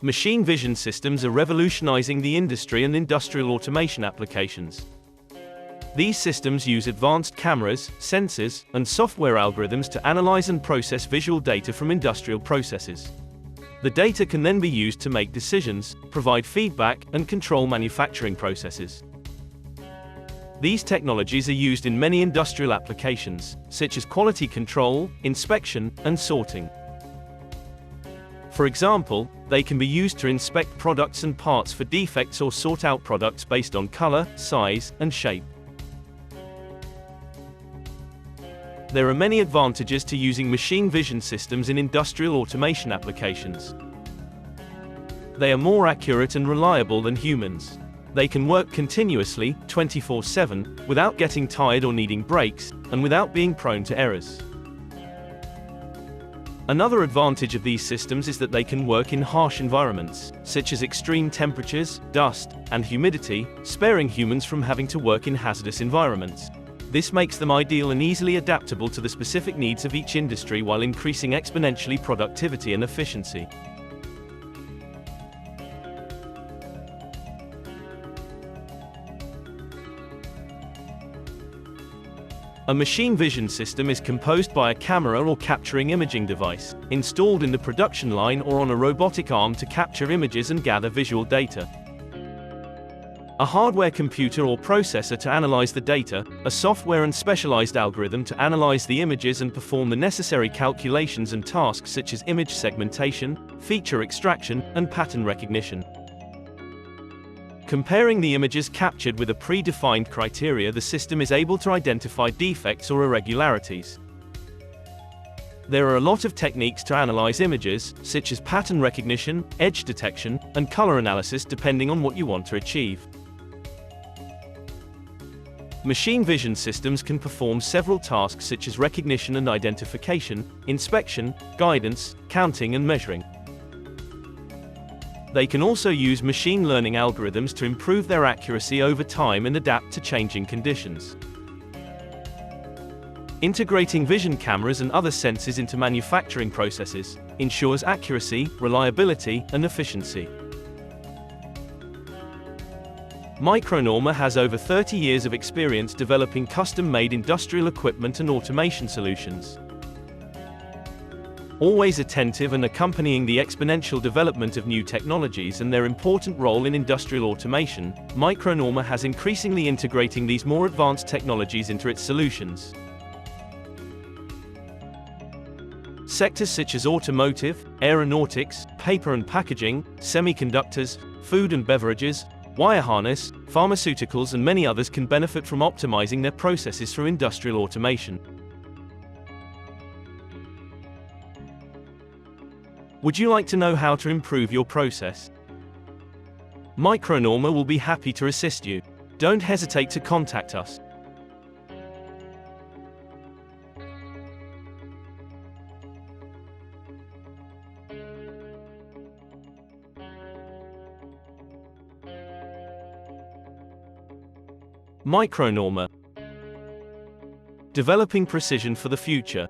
Machine vision systems are revolutionizing the industry and industrial automation applications. These systems use advanced cameras, sensors, and software algorithms to analyze and process visual data from industrial processes. The data can then be used to make decisions, provide feedback, and control manufacturing processes. These technologies are used in many industrial applications, such as quality control, inspection, and sorting. For example, they can be used to inspect products and parts for defects or sort out products based on color, size, and shape. There are many advantages to using machine vision systems in industrial automation applications. They are more accurate and reliable than humans. They can work continuously, 24/7, without getting tired or needing breaks, and without being prone to errors. Another advantage of these systems is that they can work in harsh environments, such as extreme temperatures, dust, and humidity, sparing humans from having to work in hazardous environments. This makes them ideal and easily adaptable to the specific needs of each industry while increasing exponentially productivity and efficiency. A machine vision system is composed by a camera or capturing imaging device, installed in the production line or on a robotic arm to capture images and gather visual data. A hardware computer or processor to analyze the data, a software and specialized algorithm to analyze the images and perform the necessary calculations and tasks such as image segmentation, feature extraction, and pattern recognition. Comparing the images captured with a predefined criteria, the system is able to identify defects or irregularities. There are a lot of techniques to analyze images, such as pattern recognition, edge detection, and color analysis depending on what you want to achieve. Machine vision systems can perform several tasks such as recognition and identification, inspection, guidance, counting and measuring. They can also use machine learning algorithms to improve their accuracy over time and adapt to changing conditions. Integrating vision cameras and other sensors into manufacturing processes ensures accuracy, reliability, and efficiency. Micronorma has over 30 years of experience developing custom-made industrial equipment and automation solutions. Always attentive and accompanying the exponential development of new technologies and their important role in industrial automation, Micronorma has increasingly integrating these more advanced technologies into its solutions. Sectors such as automotive, aeronautics, paper and packaging, semiconductors, food and beverages, wire harness, pharmaceuticals and many others can benefit from optimizing their processes through industrial automation. Would you like to know how to improve your process? Micronorma will be happy to assist you. Don't hesitate to contact us. Micronorma. Developing precision for the future.